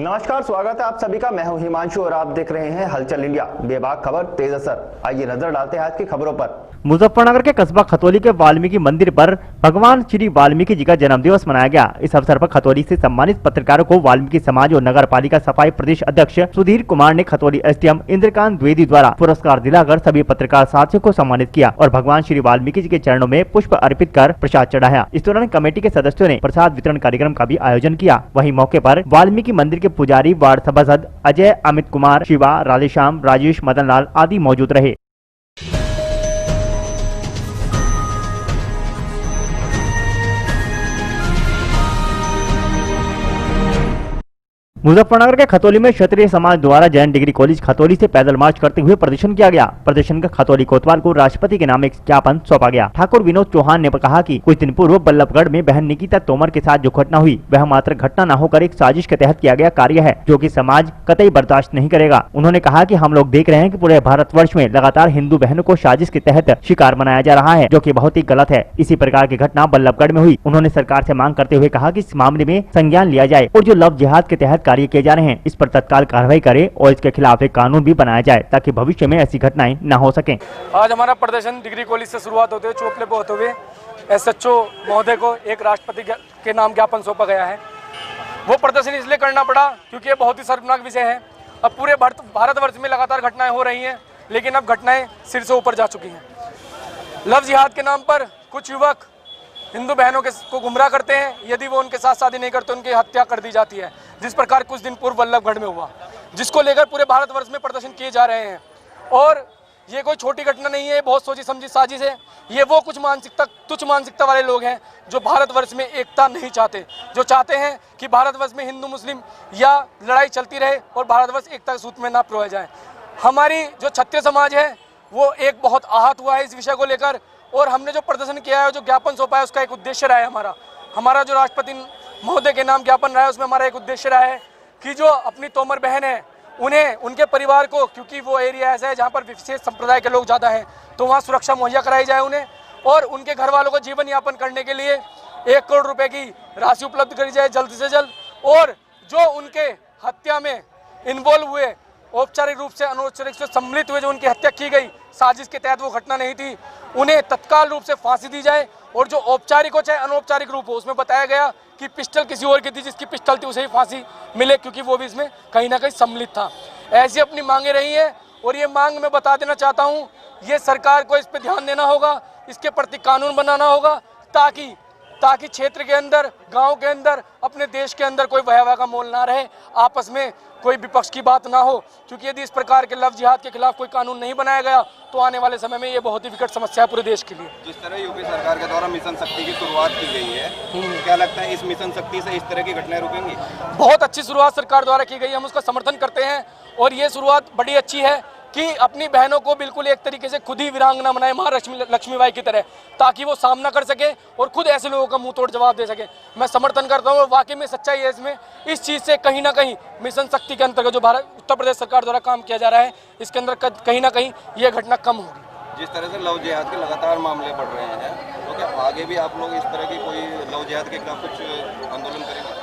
नमस्कार, स्वागत है आप सभी का। मैं हूं हिमांशु और आप देख रहे हैं हलचल इंडिया। बेबाक खबर तेज असर। आइए नजर डालते हैं आज की खबरों पर। मुजफ्फरनगर के कस्बा खतौली के वाल्मीकि मंदिर पर भगवान श्री वाल्मीकि जी का जन्म दिवस मनाया गया। इस अवसर पर खतौली से सम्मानित पत्रकारों को वाल्मीकि समाज और नगर पालिका सफाई प्रदेश अध्यक्ष सुधीर कुमार ने खतौली एसडीएम इंद्रकांत द्विवेदी द्वारा पुरस्कार दिलाकर सभी पत्रकार साथियों को सम्मानित किया और भगवान श्री वाल्मीकि जी के चरणों में पुष्प अर्पित कर प्रसाद चढ़ाया। इस दौरान कमेटी के सदस्यों ने प्रसाद वितरण कार्यक्रम का भी आयोजन किया। वहीं मौके पर वाल्मीकि मंदिर के पुजारी, वार्ड सभासद अजय, अमित कुमार, शिवा, राधेश्याम, राजेश, मदन लाल आदि मौजूद रहे। मुजफ्फरनगर के खतौली में क्षत्रिय समाज द्वारा जैन डिग्री कॉलेज खतौली से पैदल मार्च करते हुए प्रदर्शन किया गया। प्रदर्शन का खतौली कोतवाल को राष्ट्रपति के नाम एक ज्ञापन सौंपा गया। ठाकुर विनोद चौहान ने कहा कि कुछ दिन पूर्व बल्लभगढ़ में बहन निकिता तोमर के साथ जो घटना हुई वह मात्र घटना न होकर एक साजिश के तहत किया गया कार्य है, जो कि समाज कतई बर्दाश्त नहीं करेगा। उन्होंने कहा कि हम लोग देख रहे हैं कि पूरे भारतवर्ष में लगातार हिंदू बहनों को साजिश के तहत शिकार बनाया जा रहा है, जो कि बहुत ही गलत है। इसी प्रकार की घटना बल्लभगढ़ में हुई। उन्होंने सरकार से मांग करते हुए कहा कि इस मामले में संज्ञान लिया जाए और जो लव जिहाद के तहत कार्य किए जा रहे हैं इस पर तत्काल कार्रवाई करे और इसके खिलाफ एक कानून भी बनाया जाए ताकि भविष्य में ऐसी घटनाएं न हो सकें। आज हमारा प्रदर्शन डिग्री कॉलेज से शुरुआत होते हुए चौपले पे होते हुए एसएचओ महोदय को एक राष्ट्रपति के नाम ज्ञापन सौंपा गया है। वो प्रदर्शन इसलिए करना पड़ा क्योंकि ये बहुत ही शर्मनाक विषय है। अब पूरे भारतवर्ष में लगातार घटनाएं हो रही हैं, लेकिन अब घटनाएं सिर से ऊपर जा चुकी हैं। लव जिहाद के नाम पर कुछ युवक हिंदू बहनों को गुमराह करते हैं। यदि वो उनके साथ शादी नहीं करते उनकी हत्या कर दी जाती है, जिस प्रकार कुछ दिन पूर्व बल्लभगढ़ में हुआ, जिसको लेकर पूरे भारतवर्ष में प्रदर्शन किए जा रहे हैं। और ये कोई छोटी घटना नहीं है, बहुत सोची समझी साजिश है। ये वो कुछ तुच्छ मानसिकता वाले लोग हैं जो भारतवर्ष में एकता नहीं चाहते, जो चाहते हैं कि भारतवर्ष में हिंदू मुस्लिम या लड़ाई चलती रहे और भारतवर्ष एकता के सूत्र में ना पिरोया जाए। हमारी जो क्षत्रिय समाज है वो एक बहुत आहत हुआ है इस विषय को लेकर, और हमने जो प्रदर्शन किया है, जो ज्ञापन सौंपा है, उसका एक उद्देश्य रहा है हमारा जो राष्ट्रपति महोदय के नाम ज्ञापन रहा है उसमें हमारा एक उद्देश्य रहा है कि जो अपनी तोमर बहन है उन्हें, उनके परिवार को, क्योंकि वो एरिया ऐसा है जहाँ पर विशेष संप्रदाय के लोग ज़्यादा हैं, तो वहाँ सुरक्षा मुहैया कराई जाए उन्हें, और उनके घर वालों को जीवन यापन करने के लिए 1 करोड़ रुपए की राशि उपलब्ध करी जाए जल्द से जल्द। और जो उनके हत्या में इन्वॉल्व हुए, औपचारिक रूप से अनौपचारिक से सम्मिलित हुए, जो उनकी हत्या की गई साजिश के तहत वो घटना नहीं थी, उन्हें तत्काल रूप से फांसी दी जाए। और जो औपचारिक हो चाहे अनौपचारिक रूप हो, उसमें बताया गया कि पिस्टल किसी और की थी, जिसकी पिस्टल थी उसे ही फांसी मिले, क्योंकि वो भी इसमें कहीं ना कहीं सम्मिलित था। ऐसी अपनी मांगे रही है, और ये मांग मैं बता देना चाहता हूँ, ये सरकार को इस पर ध्यान देना होगा, इसके प्रति कानून बनाना होगा, ताकि क्षेत्र के अंदर, गांव के अंदर, अपने देश के अंदर कोई भयावह का मोल ना रहे, आपस में कोई विपक्ष की बात ना हो। क्योंकि यदि इस प्रकार के लव जिहाद के खिलाफ कोई कानून नहीं बनाया गया तो आने वाले समय में ये बहुत ही विकट समस्या है पूरे देश के लिए। जिस तरह यूपी सरकार के द्वारा मिशन शक्ति की शुरुआत की गई है, क्या लगता है इस मिशन शक्ति से इस तरह की घटनाएं रुकेंगी? बहुत अच्छी शुरुआत सरकार द्वारा की गई है, हम उसका समर्थन करते हैं, और ये शुरुआत बड़ी अच्छी है कि अपनी बहनों को बिल्कुल एक तरीके से खुद ही वीरांगना बनाए महालक्ष्मी लक्ष्मीबाई की तरह, ताकि वो सामना कर सके और खुद ऐसे लोगों का मुंह तोड़ जवाब दे सके। मैं समर्थन करता हूँ, और वाकई में सच्चाई है इसमें। इस चीज़ से कहीं ना कहीं मिशन शक्ति के अंतर्गत जो उत्तर प्रदेश सरकार द्वारा काम किया जा रहा है, इसके अंदर कहीं ना कहीं ये घटना कम होगी। जिस तरह से लव जिहाद के लगातार मामले बढ़ रहे हैं, तो क्या आगे भी आप लोग इस तरह की कोई लव जिहाद के खिलाफ कुछ आंदोलन करेंगे?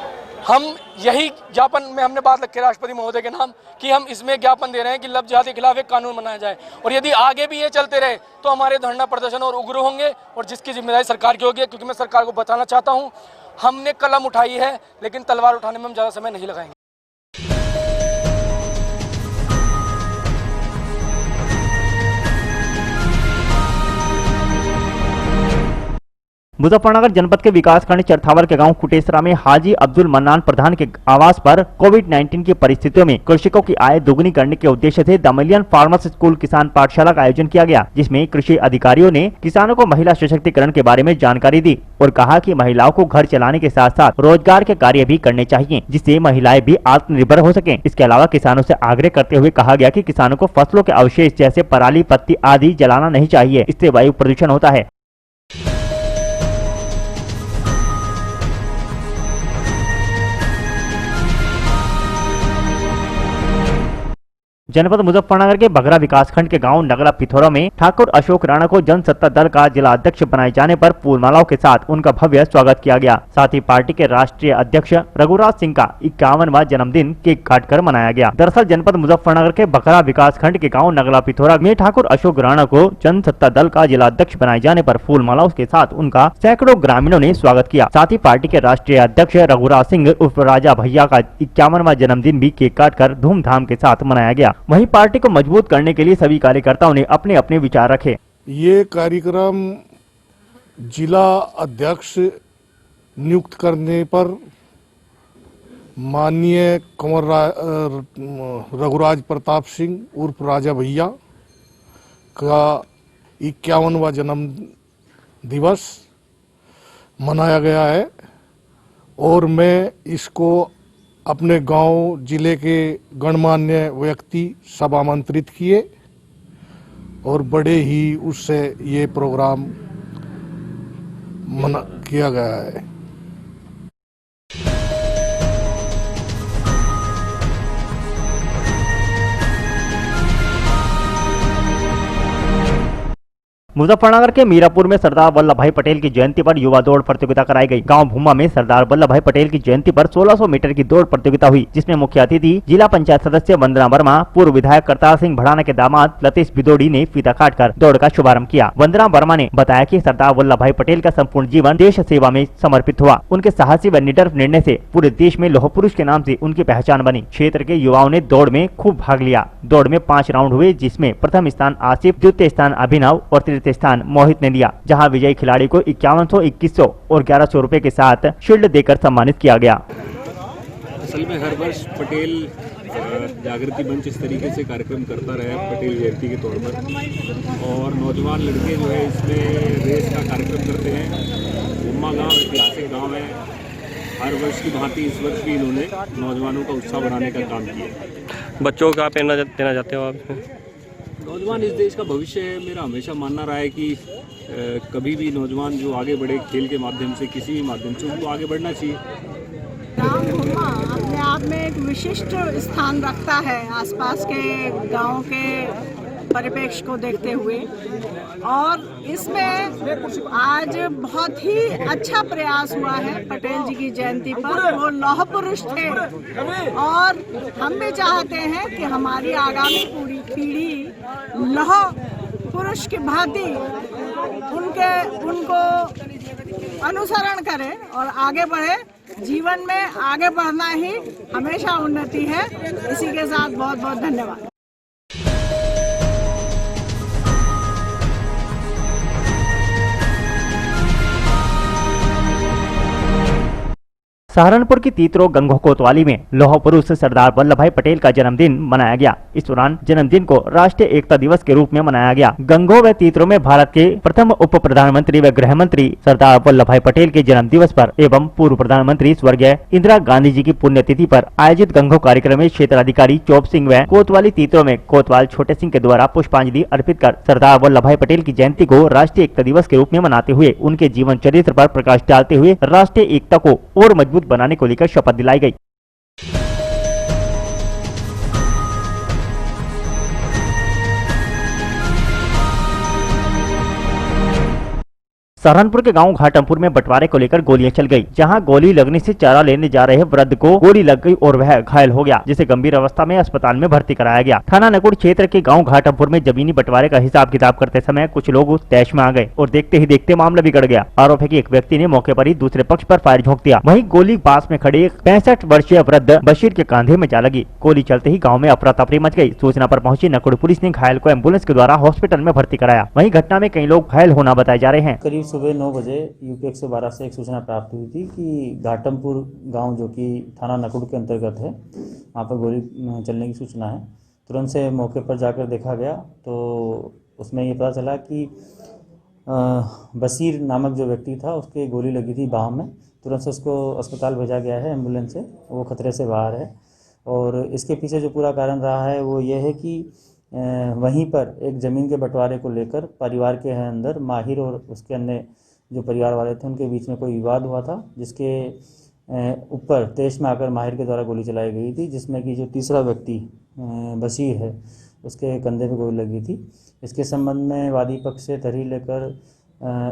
हम यही ज्ञापन में हमने बात रखी राष्ट्रपति महोदय के नाम कि हम इसमें ज्ञापन दे रहे हैं कि लव जिहाद के खिलाफ एक कानून बनाया जाए, और यदि आगे भी ये चलते रहे तो हमारे धरना प्रदर्शन और उग्र होंगे, और जिसकी जिम्मेदारी सरकार की होगी। क्योंकि मैं सरकार को बताना चाहता हूँ, हमने कलम उठाई है, लेकिन तलवार उठाने में हम ज़्यादा समय नहीं लगाएंगे। मुजफ्फरनगर जनपद के विकासखंड चरथावल के गांव कुटेसरा में हाजी अब्दुल मन्नान प्रधान के आवास पर कोविड-19 की परिस्थितियों में कृषकों की आय दोगुनी करने के उद्देश्य से द मिलियन फार्मर्स स्कूल किसान पाठशाला का आयोजन किया गया, जिसमें कृषि अधिकारियों ने किसानों को महिला सशक्तिकरण के बारे में जानकारी दी और कहा कि महिलाओं को घर चलाने के साथ साथ रोजगार के कार्य भी करने चाहिए, जिससे महिलाएं भी आत्मनिर्भर हो सकें। इसके अलावा किसानों से आग्रह करते हुए कहा गया कि किसानों को फसलों के अवशेष जैसे पराली, पत्ती आदि जलाना नहीं चाहिए, इससे वायु प्रदूषण होता है। जनपद मुजफ्फरनगर के बघरा विकासखंड के गांव नगला पिथौरा में ठाकुर अशोक राणा को जनसत्ता दल का जिला अध्यक्ष बनाए जाने पर फूल मालाओं के साथ उनका भव्य स्वागत किया गया। साथ ही पार्टी के राष्ट्रीय अध्यक्ष रघुराज सिंह का 51वां जन्मदिन केक काटकर मनाया गया। दरअसल जनपद मुजफ्फरनगर के बघरा विकासखंड के गाँव नगला पिथौरा में ठाकुर अशोक राणा को जनसत्ता दल का जिला अध्यक्ष बनाए जाने पर फूल मालाओं के साथ उनका सैकड़ों ग्रामीणों ने स्वागत किया। साथ ही पार्टी के राष्ट्रीय अध्यक्ष रघुराज सिंह उर्फ राजा भैया का 51वां जन्मदिन भी केक काटकर धूमधाम के साथ मनाया गया। वहीं पार्टी को मजबूत करने के लिए सभी कार्यकर्ताओं ने अपने अपने विचार रखे। ये कार्यक्रम जिला अध्यक्ष नियुक्त करने पर माननीय कंवर रघुराज प्रताप सिंह उर्फ राजा भैया का 51वां जन्म दिवस मनाया गया है और मैं इसको अपने गांव जिले के गणमान्य व्यक्ति सब आमंत्रित किए और बड़े ही उससे ये प्रोग्राम मना किया गया है। मुजफ्फरनगर के मीरापुर में सरदार वल्लभ भाई पटेल की जयंती पर युवा दौड़ प्रतियोगिता कराई गई। गांव भूमा में सरदार वल्लभ भाई पटेल की जयंती पर 1600 मीटर की दौड़ प्रतियोगिता हुई, जिसमें मुख्य अतिथि जिला पंचायत सदस्य वंदना वर्मा, पूर्व विधायक करतार सिंह भड़ाना के दामाद लतीश बिदोड़ी ने फीता काटकर दौड़ का शुभारंभ किया। वंदना वर्मा ने बताया कि सरदार वल्लभ भाई पटेल का संपूर्ण जीवन देश सेवा में समर्पित हुआ। उनके साहसी व निडर निर्णय से पूरे देश में लौह पुरुष के नाम से उनकी पहचान बनी। क्षेत्र के युवाओं ने दौड़ में खूब भाग लिया। दौड़ में 5 राउंड हुए, जिसमें प्रथम स्थान आसिफ, द्वितीय स्थान अभिनव और तृतीय स्थान मोहित ने लिया, जहां विजयी खिलाड़ी को 5100, 2100 और 1100 रुपए के साथ शील्ड देकर सम्मानित किया गया। असल में हर वर्ष पटेल जागृति मंच इस तरीके से कार्यक्रम करता रहा है पटेल जयंती के तौर पर, और नौजवान लड़के जो है इसमें रेस का कार्यक्रम करते हैं। उम्मा गाँव ऐतिहासिक गाँव है। हर वर्ष की भांति इस वर्ष भी इन्होंने नौजवानों का उत्साह बढ़ाने का काम किया। बच्चों को आप देना चाहते हो आप? नौजवान इस देश का भविष्य है। मेरा हमेशा मानना रहा है कि कभी भी नौजवान जो आगे बढ़े खेल के माध्यम से, किसी भी माध्यम से, उनको आगे बढ़ना चाहिए। गाँव भूमा अपने आप में एक विशिष्ट स्थान रखता है आसपास के गाँव के परिप्रेक्ष्य को देखते हुए, और इसमें आज बहुत ही अच्छा प्रयास हुआ है पटेल जी की जयंती पर। वो लौह पुरुष थे और हम भी चाहते हैं कि हमारी आगामी पूरी पीढ़ी लौह पुरुष की भांति उनको अनुसरण करे और आगे बढ़े। जीवन में आगे बढ़ना ही हमेशा उन्नति है। इसी के साथ बहुत बहुत धन्यवाद। सहारनपुर की तीतरो गंगो कोतवाली में लौह पुरुष सरदार वल्लभ भाई पटेल का जन्मदिन मनाया गया। इस दौरान जन्मदिन को राष्ट्रीय एकता दिवस के रूप में मनाया गया। गंगो व तीतरो में भारत के प्रथम उप प्रधानमंत्री व गृह मंत्री सरदार वल्लभ भाई पटेल के जन्म दिवस पर एवं पूर्व प्रधानमंत्री स्वर्गीय इंदिरा गांधी जी की पुण्यतिथि पर आयोजित गंगो कार्यक्रम में क्षेत्राधिकारी चौप सिंह व कोतवाली तीतरो में कोतवाल छोटे सिंह के द्वारा पुष्पांजलि अर्पित कर सरदार वल्लभ भाई पटेल की जयंती को राष्ट्रीय एकता दिवस के रूप में मनाते हुए उनके जीवन चरित्र पर प्रकाश डालते हुए राष्ट्रीय एकता को और मजबूत बनाने को लेकर शपथ दिलाई गई। सहारनपुर के गांव घाटमपुर में बंटवारे को लेकर गोलियां चल गई, जहां गोली लगने से चारा लेने जा रहे वृद्ध को गोली लग गई और वह घायल हो गया, जिसे गंभीर अवस्था में अस्पताल में भर्ती कराया गया। थाना नकुड़ क्षेत्र के गांव घाटमपुर में जमीनी बंटवारे का हिसाब किताब करते समय कुछ लोग उस तैश में आ गए और देखते ही देखते मामला बिगड़ गया। आरोप है कि एक व्यक्ति ने मौके पर ही दूसरे पक्ष पर फायर झोंक दिया। वहीं गोली पास में खड़े 65 वर्षीय वृद्ध बशीर के कांधे में जा लगी। गोली चलते ही गाँव में अफरा तफरी मच गई। सूचना पर पहुंची नकुड़ पुलिस ने घायल को एम्बुलेंस के द्वारा हॉस्पिटल में भर्ती कराया। वहीं घटना में कई लोग घायल होना बताए जा रहे हैं। करीब सुबह 9 बजे यूपी 112 से एक सूचना प्राप्त हुई थी कि घाटमपुर गांव जो कि थाना नकुड़ के अंतर्गत है, वहाँ पर गोली चलने की सूचना है। तुरंत से मौके पर जाकर देखा गया तो उसमें ये पता चला कि बशीर नामक जो व्यक्ति था उसके गोली लगी थी बाह में। तुरंत से उसको अस्पताल भेजा गया है एम्बुलेंस से, वो खतरे से बाहर है। और इसके पीछे जो पूरा कारण रहा है वो ये है कि वहीं पर एक ज़मीन के बंटवारे को लेकर परिवार के अंदर माहिर और उसके अन्य जो परिवार वाले थे उनके बीच में कोई विवाद हुआ था, जिसके ऊपर तेज में आकर माहिर के द्वारा गोली चलाई गई थी, जिसमें कि जो तीसरा व्यक्ति बशीर है, उसके कंधे पे गोली लगी थी। इसके संबंध में वादी पक्ष से तहरीर लेकर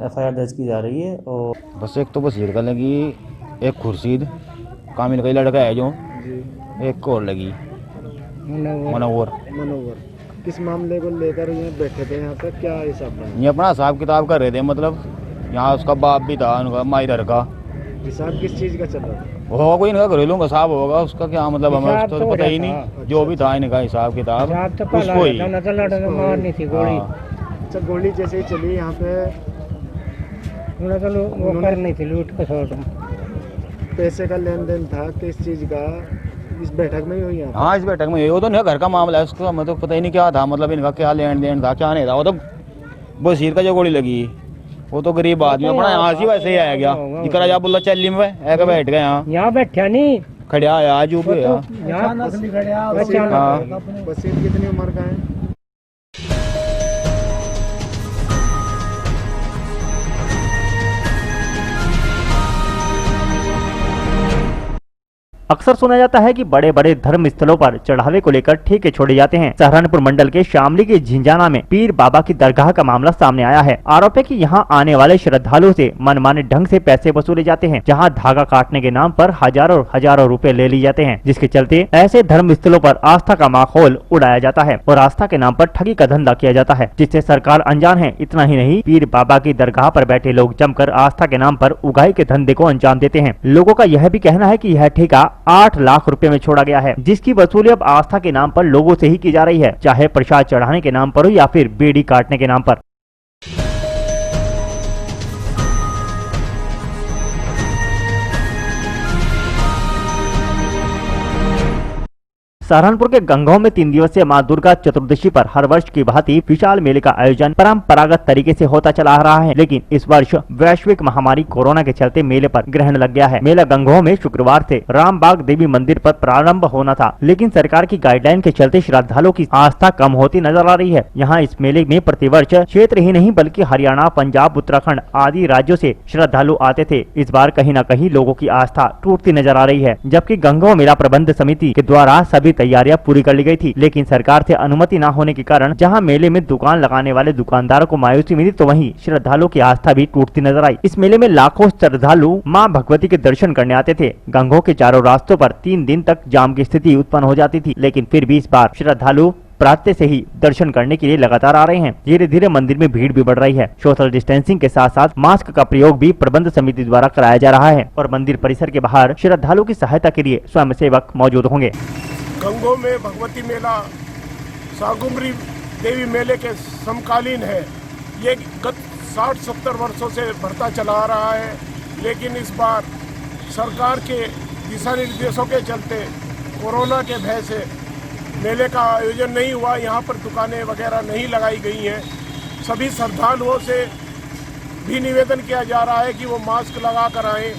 FIR दर्ज की जा रही है। और बस एक तो बशीर का लगी, एक खुर्शीद कामिल का लड़का है जो, एक को और लगी मनोवर। किस मामले को लेकर ये बैठे थे यहाँ पे, क्या हिसाब है? ये अपना हिसाब किताब कर रहे थे, मतलब यहाँ उसका बाप भी था, उनका माइरर का हिसाब किस चीज़ का चल रहा था? होगा कोई इनका घरेलू का हिसाब होगा, उसका क्या मतलब हमें तो पता ही नहीं। जो भी था इनका हिसाब किताब उसको ही मारनी थी गोली। अच्छा, गोली जैसे ही चली यहाँ पे वो करनी थी लूट का शॉट। पैसे का लेन देन था, किस चीज़ का? इस बैठक में ही हुई? हाँ, इस बैठक में। वो तो नहीं घर का मामला है, उसका हमें तो पता ही नहीं क्या था, मतलब इनका क्या लेन देन था क्या नहीं था। वो तो बशीर का जो गोली लगी वो तो गरीब आदमी अपना यहाँ से वैसे ही आया गया, निकला जा बोला चल में बैठ गए यहाँ बैठा नहीं खड़ा आया आज बशीर कितनी उम्र का है? अक्सर सुना जाता है कि बड़े बड़े धर्म स्थलों पर चढ़ावे को लेकर ठेके छोड़े जाते हैं। सहारनपुर मंडल के शामली के झिंझाना में पीर बाबा की दरगाह का मामला सामने आया है। आरोप है कि यहाँ आने वाले श्रद्धालुओं से मनमाने ढंग से पैसे वसूले जाते हैं, जहाँ धागा काटने के नाम पर हजारों रुपए ले लिए जाते हैं, जिसके चलते ऐसे धर्म स्थलों पर आस्था का माहौल उड़ाया जाता है और आस्था के नाम पर ठगी का धंधा किया जाता है, जिससे सरकार अनजान है। इतना ही नहीं, पीर बाबा की दरगाह पर बैठे लोग जमकर आस्था के नाम पर उगाही के धंधे को अंजाम देते हैं। लोगों का यह भी कहना है कि यह ठेका 8 लाख रुपए में छोड़ा गया है, जिसकी वसूली अब आस्था के नाम पर लोगों से ही की जा रही है, चाहे प्रसाद चढ़ाने के नाम पर हो या फिर बेड़ी काटने के नाम पर। सहारनपुर के गंगाओं में 3 दिवसीय मां दुर्गा चतुर्दशी पर हर वर्ष की भांति विशाल मेले का आयोजन परंपरागत तरीके से होता चला आ रहा है, लेकिन इस वर्ष वैश्विक महामारी कोरोना के चलते मेले पर ग्रहण लग गया है। मेला गंगाओं में शुक्रवार से रामबाग देवी मंदिर पर प्रारंभ होना था, लेकिन सरकार की गाइडलाइन के चलते श्रद्धालुओं की आस्था कम होती नजर आ रही है। यहाँ इस मेले में प्रतिवर्ष क्षेत्र ही नहीं बल्कि हरियाणा, पंजाब, उत्तराखंड आदि राज्यों से श्रद्धालु आते थे। इस बार कहीं न कहीं लोगों की आस्था टूटती नजर आ रही है, जबकि गंगाओं मेला प्रबंध समिति के द्वारा सभी तैयारियां पूरी कर ली गई थी, लेकिन सरकार से अनुमति न होने के कारण जहां मेले में दुकान लगाने वाले दुकानदारों को मायूसी मिली, तो वहीं श्रद्धालुओं की आस्था भी टूटती नजर आई। इस मेले में लाखों श्रद्धालु मां भगवती के दर्शन करने आते थे। गंगों के चारों रास्तों पर 3 दिन तक जाम की स्थिति उत्पन्न हो जाती थी, लेकिन फिर भी इस बार श्रद्धालु प्रातः से ही दर्शन करने के लिए लगातार आ रहे हैं। धीरे धीरे मंदिर में भीड़ भी बढ़ रही है। सोशल डिस्टेंसिंग के साथ साथ मास्क का प्रयोग भी प्रबंध समिति द्वारा कराया जा रहा है और मंदिर परिसर के बाहर श्रद्धालुओं की सहायता के लिए स्वयंसेवक मौजूद होंगे। गंगों में भगवती मेला सागुमरी देवी मेले के समकालीन है। ये गत 60-70 वर्षों से बढ़ता चला आ रहा है, लेकिन इस बार सरकार के दिशा निर्देशों के चलते कोरोना के भय से मेले का आयोजन नहीं हुआ। यहाँ पर दुकानें वगैरह नहीं लगाई गई हैं। सभी श्रद्धालुओं से भी निवेदन किया जा रहा है कि वो मास्क लगा कर आएँ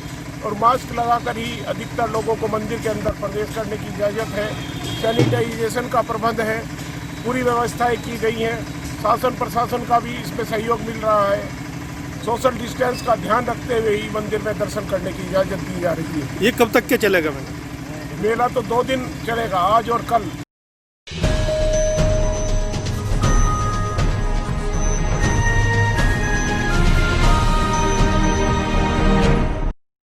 और मास्क लगाकर ही अधिकतर लोगों को मंदिर के अंदर प्रवेश करने की इजाज़त है। सैनिटाइजेशन का प्रबंध है, पूरी व्यवस्थाएं की गई हैं। शासन प्रशासन का भी इसमें सहयोग मिल रहा है। सोशल डिस्टेंस का ध्यान रखते हुए ही मंदिर में दर्शन करने की इजाज़त दी जा रही है। ये कब तक के चलेगा? मेला तो 2 दिन चलेगा, आज और कल।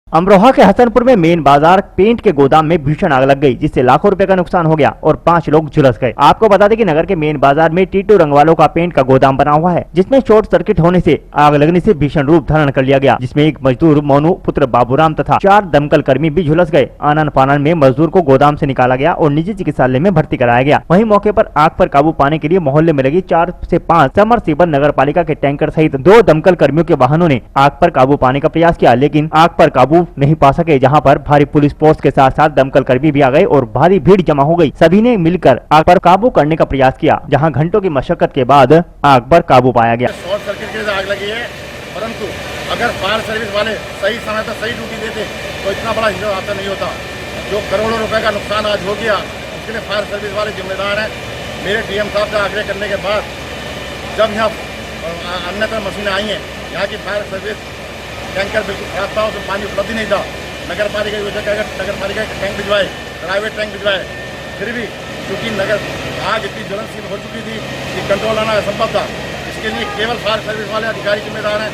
अमरोहा के हसनपुर में मेन बाजार पेंट के गोदाम में भीषण आग लग गई, जिससे लाखों रुपए का नुकसान हो गया और 5 लोग झुलस गए। आपको बता दें कि नगर के मेन बाजार में टीटू रंगवालों का पेंट का गोदाम बना हुआ है, जिसमें शॉर्ट सर्किट होने से आग लगने से भीषण रूप धारण कर लिया गया, जिसमें एक मजदूर मोनू पुत्र बाबूराम तथा 4 दमकल कर्मी भी झुलस गए। आनन फानन में मजदूर को गोदाम से निकाला गया और निजी चिकित्सालय में भर्ती कराया गया। वहीं मौके पर आग पर काबू पाने के लिए मोहल्ले में लगी 4 से 5 समरसेबल नगर पालिका के टैंकर सहित 2 दमकल कर्मियों के वाहनों ने आग पर काबू पाने का प्रयास किया, लेकिन आग पर काबू नहीं पा सके, जहां पर भारी पुलिस फोर्स के साथ साथ दमकल कर्मी भी आ गए और भारी भीड़ जमा हो गई। सभी ने मिलकर आग पर काबू करने का प्रयास किया, जहां घंटों की मशक्कत के बाद आग पर काबू पाया गया। शॉर्ट सर्किट के आग लगी है, परंतु अगर फायर सर्विस वाले सही समय पर सही ड्यूटी देते तो इतना बड़ा हादसा नहीं होता। जो करोड़ों रुपए का नुकसान आज हो गया, उसके लिए फायर सर्विस वाले जिम्मेदार हैं। मेरे डीएम साहब से आग्रह करने के बाद जब यहाँ अन्यतर मशीनें आई हैं, यहाँ की फायर सर्विस टैंकर बिल्कुल खराब था, उसमें पानी उपलब्ध नहीं था। नगर पालिका की वजह से नगर पालिका टैंक भिजवाए, प्राइवेट टैंक भिजवाए, फिर भी क्योंकि नगर आग इतनी ज्वलनशील हो चुकी थी कि कंट्रोल आना असंभव था। इसके लिए केवल फायर सर्विस वाले अधिकारी जिम्मेदार हैं।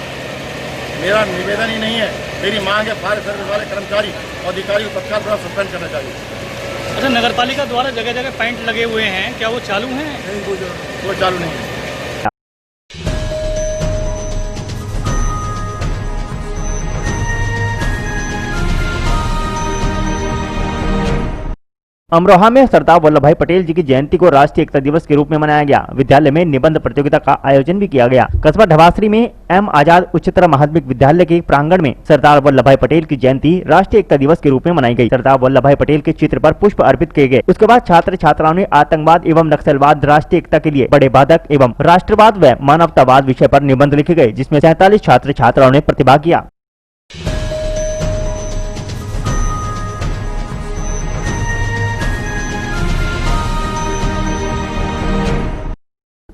मेरा निवेदन ही नहीं है, मेरी मांग है फायर सर्विस वाले कर्मचारी और अधिकारी को तत्काल सस्पेंड करना चाहिए। अच्छा, नगर पालिका द्वारा जगह जगह पेंट लगे हुए हैं, क्या वो चालू हैं? नहीं, वो चालू नहीं है। अमरोहा में सरदार वल्लभ भाई पटेल जी की जयंती को राष्ट्रीय एकता दिवस के रूप में मनाया गया। विद्यालय में निबंध प्रतियोगिता का आयोजन भी किया गया। कस्बा ढवासरी में एम आजाद उच्चतर माध्यमिक विद्यालय के प्रांगण में सरदार वल्लभ भाई पटेल की जयंती राष्ट्रीय एकता दिवस के रूप में मनाई गई। सरदार वल्लभ भाई पटेल के चित्र पर पुष्प अर्पित किए गए। उसके बाद छात्र छात्राओं ने आतंकवाद एवं नक्सलवाद, राष्ट्रीय एकता के लिए बड़े बाधक एवं राष्ट्रवाद व मानवतावाद विषय पर निबंध लिखे गए, जिसमें 47 छात्र छात्राओं ने प्रतिभाग किया।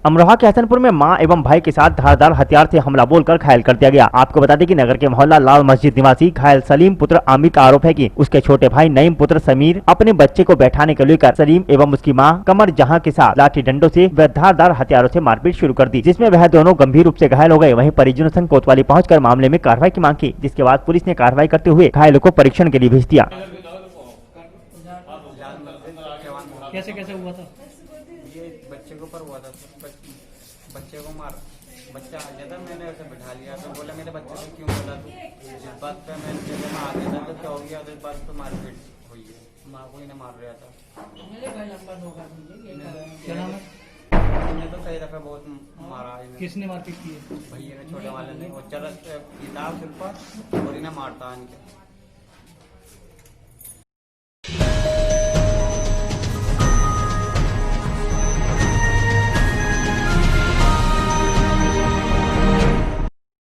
अमरोहा के हसनपुर में मां एवं भाई के साथ धारदार हथियार से हमला बोलकर घायल कर दिया गया। आपको बता दें कि नगर के मोहल्ला लाल मस्जिद निवासी घायल सलीम पुत्र आमिर का आरोप है कि उसके छोटे भाई नईम पुत्र समीर अपने बच्चे को बैठाने को लेकर सलीम एवं उसकी मां कमर जहां के साथ लाठी डंडों से व धारदार हथियारों से मारपीट शुरू कर दी, जिसमें वह दोनों गंभीर रूप से घायल हो गए। वहीं परिजनों संग कोतवाली पहुंचकर मामले में कार्रवाई की मांग की, जिसके बाद पुलिस ने कार्रवाई करते हुए घायलों को परीक्षण के लिए भेज दिया। कैसे कैसे हुआ था? ये बच्चे के ऊपर हुआ था। बच्चे को बच्चा आ गया था, मैंने उसे बिठा लिया तो बोला मेरे बच्चे को क्यों बोला तू? इस बात पे मैं आ गया था तो क्या हो गया, इस बात पे मारपीट हुई है। माँ को ही ने मार रहा था। क्या नाम है? मैंने तो सही रखा, बहुत मारा। किसने मारपीट की है? भैया ने, छोटे वाले ने। वो चरस किताब सिर पर और इन्हें मारता इनके।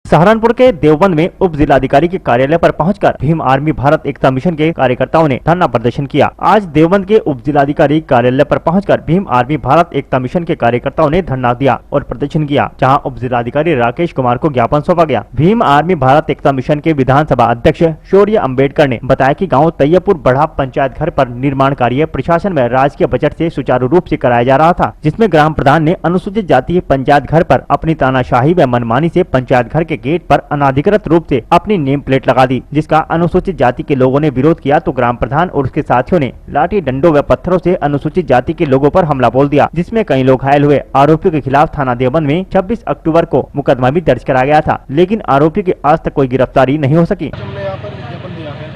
सहारनपुर के देवबंद में उप जिलाधिकारी के कार्यालय पर पहुंचकर भीम आर्मी भारत एकता मिशन के कार्यकर्ताओं ने धरना प्रदर्शन किया। आज देवबंद के उप जिलाधिकारी कार्यालय पर पहुंचकर भीम आर्मी भारत एकता मिशन के कार्यकर्ताओं ने धरना दिया और प्रदर्शन किया, जहां उप जिलाधिकारी राकेश कुमार को ज्ञापन सौंपा गया। भीम आर्मी भारत एकता मिशन के विधानसभा अध्यक्ष शौर्य अम्बेडकर ने बताया कि गाँव तैयबपुर बढ़ा पंचायत घर पर निर्माण कार्य प्रशासन व राजकीय बजट से सुचारू रूप से कराया जा रहा था, जिसमें ग्राम प्रधान ने अनुसूचित जाति पंचायत घर पर अपनी तानाशाही व मनमानी से पंचायत घर के गेट पर अनाधिकृत रूप से अपनी नेम प्लेट लगा दी, जिसका अनुसूचित जाति के लोगों ने विरोध किया तो ग्राम प्रधान और उसके साथियों ने लाठी डंडों व पत्थरों से अनुसूचित जाति के लोगों पर हमला बोल दिया, जिसमें कई लोग घायल हुए। आरोपियों के खिलाफ थाना देवबंद में 26 अक्टूबर को मुकदमा भी दर्ज कराया गया था, लेकिन आरोपी की आज तक कोई गिरफ्तारी नहीं हो सकी। हमने यहाँ पर विज्ञापन दिया है,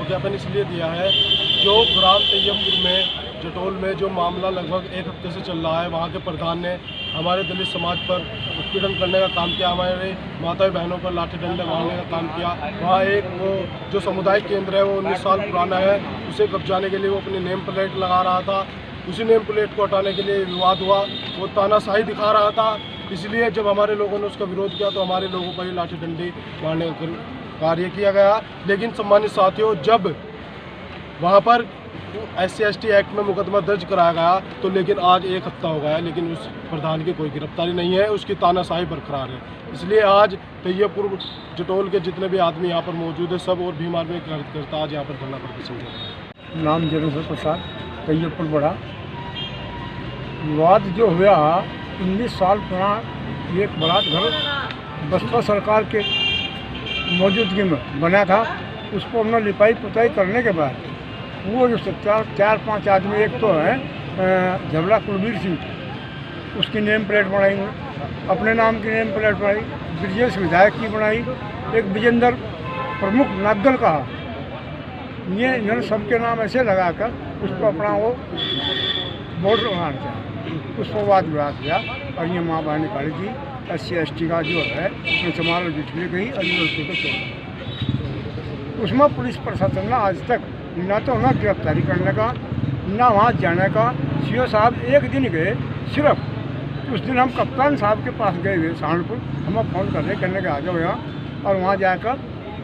विज्ञापन इसलिए दिया है जो ग्राम तैयबपुर में जटोल में जो मामला लगभग एक हफ्ते से चल रहा है, वहाँ के प्रधान ने हमारे दलित समाज पर उत्पीड़न करने का काम किया, हमारे माता बहनों पर लाठी डंडे मारने का काम किया। वहाँ एक वो जो सामुदायिक केंद्र है वो 19 साल पुराना है, उसे कब्जाने के लिए वो अपनी नेम प्लेट लगा रहा था। उसी नेम प्लेट को हटाने के लिए विवाद हुआ, वो तानाशाही दिखा रहा था। इसलिए जब हमारे लोगों ने उसका विरोध किया तो हमारे लोगों पर ही लाठी डंडी मारने का कार्य किया गया। लेकिन सम्मानित साथियों, जब वहाँ पर SC/ST एक्ट में मुकदमा दर्ज कराया गया तो लेकिन आज एक हफ्ता हो गया, लेकिन उस प्रधान की कोई गिरफ्तारी नहीं है, उसकी तानाशाही बरकरार है। इसलिए आज तैयबपुर जटोल के जितने भी आदमी यहाँ पर मौजूद है, सब और भीम आर्मी कार्यकर्ता आज यहाँ पर धरना प्रदर्शन कर रहे हैं। नाम जरूर प्रसाद, तैयबपुर बढ़ा। विवाद जो हुआ 19 साल पुराना एक बड़ा घर बसपा सरकार के मौजूदगी में बना था, उसको हमने लिपाई पुताई करने के बाद वो जो 4-5 आदमी, एक तो है झबला कुलबीर सिंह, उसकी नेम प्लेट बनाई, अपने नाम की नेम प्लेट बनाई, ब्रिजेश विधायक की बनाई, एक विजेंद्र प्रमुख नागल का, ये इन्होंने सबके नाम ऐसे लगाकर उसको अपना वो बोर्ड लगाना चाहा, उस पर वाद विवाद किया और ये माँ बहन निकाली थी। SC/ST का जो है समारोह जितने गई और लड़के को छोड़ा, उसमें पुलिस प्रशासन ने आज तक ना तो ना गिरफ्तारी करने का, ना वहाँ जाने का। CO साहब एक दिन गए, सिर्फ उस दिन हम कप्तान साहब के पास गए हुए सहारनपुर, हमें फ़ोन करने के आ जाओ यहाँ, और वहाँ जाकर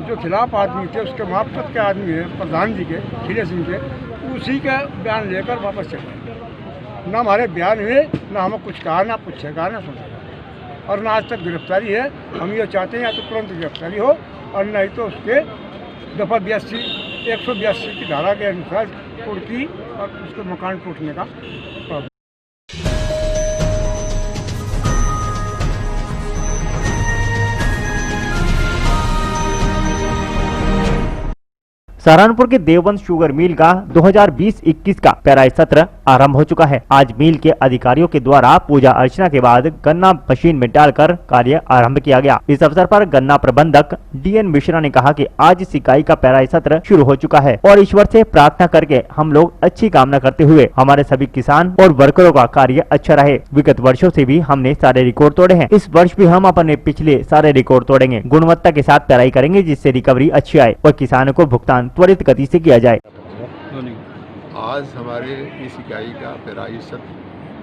जो खिलाफ आदमी थे उसके मार्फत के आदमी है प्रधान जी के खीरे सिंह के, उसी का बयान लेकर वापस चले गए। ना हमारे बयान हुए, ना हमें कुछ कहा, ना पूछेगा, ना सुनेगा, और ना आज तक गिरफ्तारी है। हम ये चाहते हैं या तो तुरंत गिरफ्तारी हो और नहीं तो उसके दफ़ा 182 की धारा के अनुसार कुर्की और उसके मकान टूटने का प्रॉब्लम। सहारनपुर के देवबंद शुगर मिल का 2020-21 का पेराई सत्र आरंभ हो चुका है। आज मिल के अधिकारियों के द्वारा पूजा अर्चना के बाद गन्ना मशीन में डालकर कार्य आरंभ किया गया। इस अवसर पर गन्ना प्रबंधक DN मिश्रा ने कहा कि आज सिकाई का पेराई सत्र शुरू हो चुका है और ईश्वर से प्रार्थना करके हम लोग अच्छी कामना करते हुए हमारे सभी किसान और वर्करों का कार्य अच्छा रहे। विगत वर्षों से भी हमने सारे रिकॉर्ड तोड़े हैं, इस वर्ष भी हम अपने पिछले सारे रिकॉर्ड तोड़ेंगे। गुणवत्ता के साथ पेराई करेंगे जिससे रिकवरी अच्छी आए और किसानों को भुगतान त्वरित गति से किया जाए। आज हमारे इस इकाई का पेराई सत्र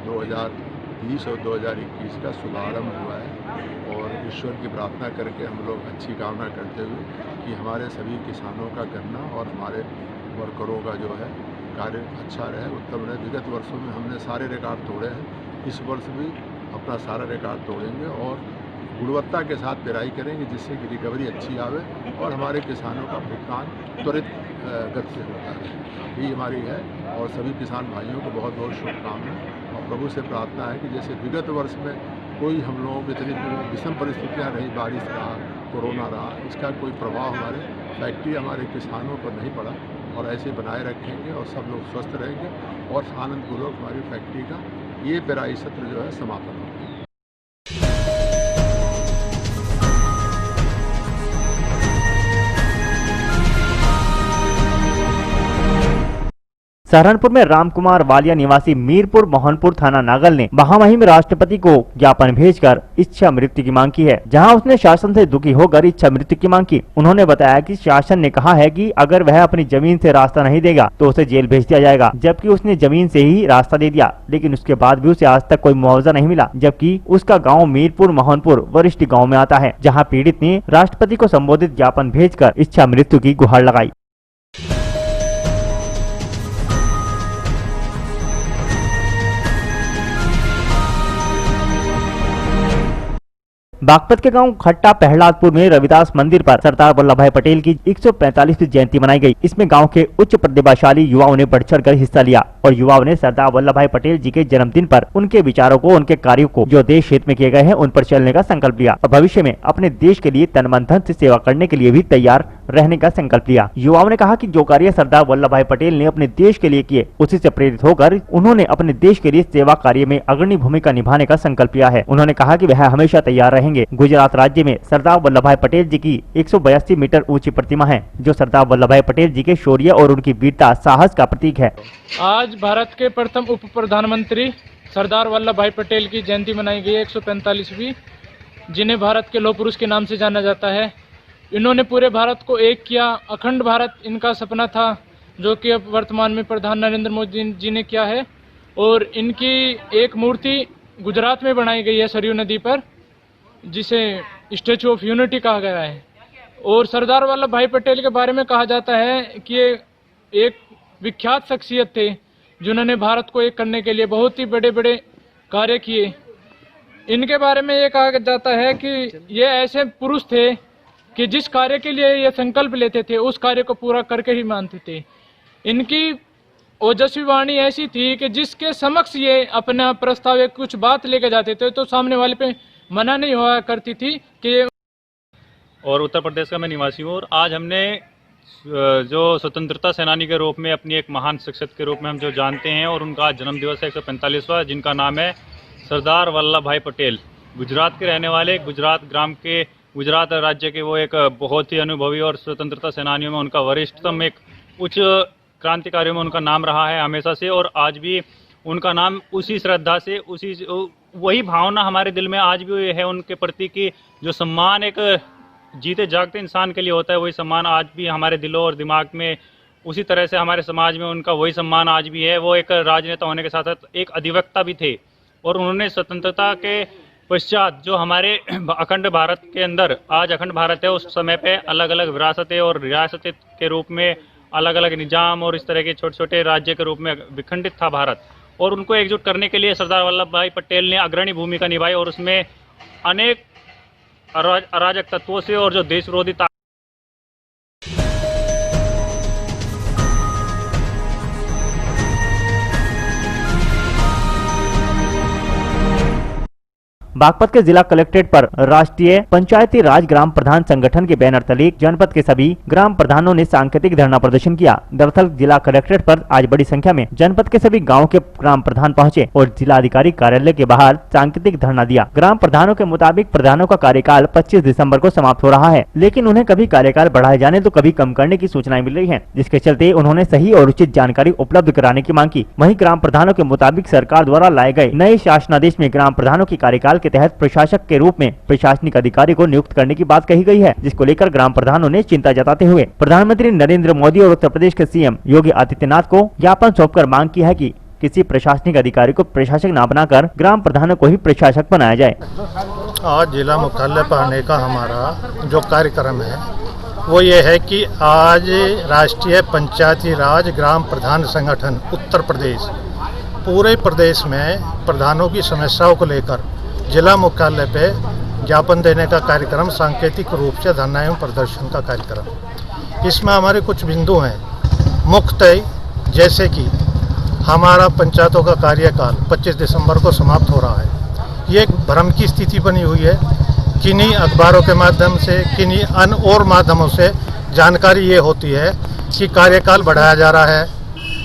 2020 और 2021 का शुभारंभ हुआ है और ईश्वर की प्रार्थना करके हम लोग अच्छी कामना करते हुए कि हमारे सभी किसानों का गन्ना और हमारे वर्करों का जो है कार्य अच्छा रहे, उत्तम रहे। विगत वर्षों में हमने सारे रिकॉर्ड तोड़े हैं, इस वर्ष भी अपना सारा रिकॉर्ड तोड़ेंगे और गुणवत्ता के साथ पेराई करेंगे जिससे कि रिकवरी अच्छी आवे और हमारे किसानों का भुगतान त्वरित गति से होता है। यही हमारी है और सभी किसान भाइयों को बहुत बहुत शुभकामनाएं और प्रभु से प्रार्थना है कि जैसे विगत वर्ष में कोई हम लोगों की इतनी विषम परिस्थितियां रही, बारिश रहा, कोरोना रहा, इसका कोई प्रभाव हमारे फैक्ट्री हमारे किसानों पर नहीं पड़ा और ऐसे बनाए रखेंगे और सब लोग स्वस्थ रहेंगे और आनंदपूर्वक हमारी फैक्ट्री का ये पेराई सत्र जो है समापन होगा। सहारनपुर में रामकुमार वालिया निवासी मीरपुर मोहनपुर थाना नागल ने महामहिम राष्ट्रपति को ज्ञापन भेजकर इच्छा मृत्यु की मांग की है, जहां उसने शासन से दुखी होकर इच्छा मृत्यु की मांग की। उन्होंने बताया कि शासन ने कहा है कि अगर वह अपनी जमीन से रास्ता नहीं देगा तो उसे जेल भेज दिया जाएगा, जबकि उसने जमीन से ही रास्ता दे दिया, लेकिन उसके बाद भी उसे आज तक कोई मुआवजा नहीं मिला, जबकि उसका गाँव मीरपुर मोहनपुर वरिष्ठ गाँव में आता है, जहाँ पीड़ित ने राष्ट्रपति को संबोधित ज्ञापन भेजकर इच्छा मृत्यु की गुहार लगाई। बागपत के गांव खट्टा प्रहलादपुर में रविदास मंदिर पर सरदार वल्लभ भाई पटेल की 145वीं जयंती मनाई गई। इसमें गांव के उच्च प्रतिभाशाली युवाओं ने बढ़ चढ़कर हिस्सा लिया और युवाओं ने सरदार वल्लभ भाई पटेल जी के जन्मदिन पर उनके विचारों को, उनके कार्यों को जो देश हित में किए गए हैं उन पर चलने का संकल्प लिया और भविष्य में अपने देश के लिए तन मन धन से सेवा करने के लिए भी तैयार रहने का संकल्प लिया। युवाओं ने कहा कि जो कार्य सरदार वल्लभ भाई पटेल ने अपने देश के लिए किए, उसी से प्रेरित होकर उन्होंने अपने देश के लिए सेवा कार्य में अग्रणी भूमिका निभाने का संकल्प लिया है। उन्होंने कहा कि वह हमेशा तैयार रहेंगे। गुजरात राज्य में सरदार वल्लभ भाई पटेल जी की 182 मीटर ऊंची प्रतिमा है, जो सरदार वल्लभ भाई पटेल जी के शौर्य और उनकी वीरता, साहस का प्रतीक है। आज भारत के प्रथम उप प्रधानमंत्री सरदार वल्लभ भाई पटेल की जयंती मनाई गई है, 145वीं, जिन्हें भारत के लौह पुरुष के नाम से जाना जाता है। इन्होंने पूरे भारत को एक किया, अखंड भारत इनका सपना था, जो कि अब वर्तमान में प्रधान नरेंद्र मोदी जी ने किया है। और इनकी एक मूर्ति गुजरात में बनाई गई है सरयू नदी पर, जिसे स्टैचू ऑफ यूनिटी कहा गया है। और सरदार वल्लभ भाई पटेल के बारे में कहा जाता है कि ये एक विख्यात शख्सियत थे, जिन्होंने भारत को एक करने के लिए बहुत ही बड़े बड़े कार्य किए। इनके बारे में ये कहा जाता है कि ये ऐसे पुरुष थे कि जिस कार्य के लिए ये संकल्प लेते थे उस कार्य को पूरा करके ही मानते थे। इनकी ओजस्वी वाणी ऐसी थी कि जिसके समक्ष ये अपना प्रस्ताव या कुछ बात लेके जाते थे तो सामने वाले पे मना नहीं हुआ करती थी कि। और उत्तर प्रदेश का मैं निवासी हूँ और आज हमने जो स्वतंत्रता सेनानी के रूप में अपनी एक महान शख्सियत के रूप में हम जो जानते हैं और उनका आज जन्म दिवस है 145वां, जिनका नाम है सरदार वल्लभ भाई पटेल। गुजरात के रहने वाले, गुजरात राज्य के वो एक बहुत ही अनुभवी और स्वतंत्रता सेनानियों में उनका वरिष्ठतम एक उच्च क्रांतिकारियों में उनका नाम रहा है हमेशा से। और आज भी उनका नाम उसी श्रद्धा से, वही भावना हमारे दिल में आज भी है उनके प्रति की जो सम्मान एक जीते जागते इंसान के लिए होता है, वही सम्मान आज भी हमारे दिलों और दिमाग में उसी तरह से हमारे समाज में उनका वही सम्मान आज भी है। वो एक राजनेता होने के साथ साथ एक अधिवक्ता भी थे और उन्होंने स्वतंत्रता के पश्चात जो हमारे अखंड भारत के अंदर आज अखंड भारत है, उस समय पे अलग अलग विरासतें और रियासतें के रूप में अलग अलग निजाम और इस तरह के छोटे छोटे राज्य के रूप में विखंडित था भारत। और उनको एकजुट करने के लिए सरदार वल्लभ भाई पटेल ने अग्रणी भूमिका निभाई और उसमें अनेक अराजक तत्वों से और जो देश विरोधी बागपत के जिला कलेक्ट्रेट पर राष्ट्रीय पंचायती राज ग्राम प्रधान संगठन के बैनर तले जनपद के सभी ग्राम प्रधानों ने सांकेतिक धरना प्रदर्शन किया। दरअसल जिला कलेक्ट्रेट पर आज बड़ी संख्या में जनपद के सभी गाँव के ग्राम प्रधान पहुँचे और जिलाधिकारी कार्यालय के बाहर सांकेतिक धरना दिया। ग्राम प्रधानों के मुताबिक प्रधानों का कार्यकाल 25 दिसंबर को समाप्त हो रहा है, लेकिन उन्हें कभी कार्यकाल बढ़ाए जाने तो कभी कम करने की सूचनाएं मिल रही हैं, जिसके चलते उन्होंने सही और उचित जानकारी उपलब्ध कराने की मांग की। वहीं ग्राम प्रधानों के मुताबिक सरकार द्वारा लाए गए नए शासनादेश में ग्राम प्रधानों की कार्यकाल के तहत प्रशासक के रूप में प्रशासनिक अधिकारी को नियुक्त करने की बात कही गई है, जिसको लेकर ग्राम प्रधानों ने चिंता जताते हुए प्रधानमंत्री नरेंद्र मोदी और उत्तर प्रदेश के सीएम योगी आदित्यनाथ को ज्ञापन सौंपकर मांग की है कि किसी प्रशासनिक अधिकारी को प्रशासक न बनाकर ग्राम प्रधानों को ही प्रशासक बनाया जाए। आज जिला मुख्यालय पर आने का हमारा जो कार्यक्रम है वो ये है कि आज राष्ट्रीय पंचायती राज ग्राम प्रधान संगठन उत्तर प्रदेश पूरे प्रदेश में प्रधानों की समस्याओं को लेकर जिला मुख्यालय पे ज्ञापन देने का कार्यक्रम, सांकेतिक रूप से धरना एवं प्रदर्शन का कार्यक्रम। इसमें हमारे कुछ बिंदु हैं मुख्यतः, जैसे कि हमारा पंचायतों का कार्यकाल 25 दिसंबर को समाप्त हो रहा है। ये एक भ्रम की स्थिति बनी हुई है। किन्हीं अखबारों के माध्यम से, किन्हीं अन्य और माध्यमों से जानकारी ये होती है कि कार्यकाल बढ़ाया जा रहा है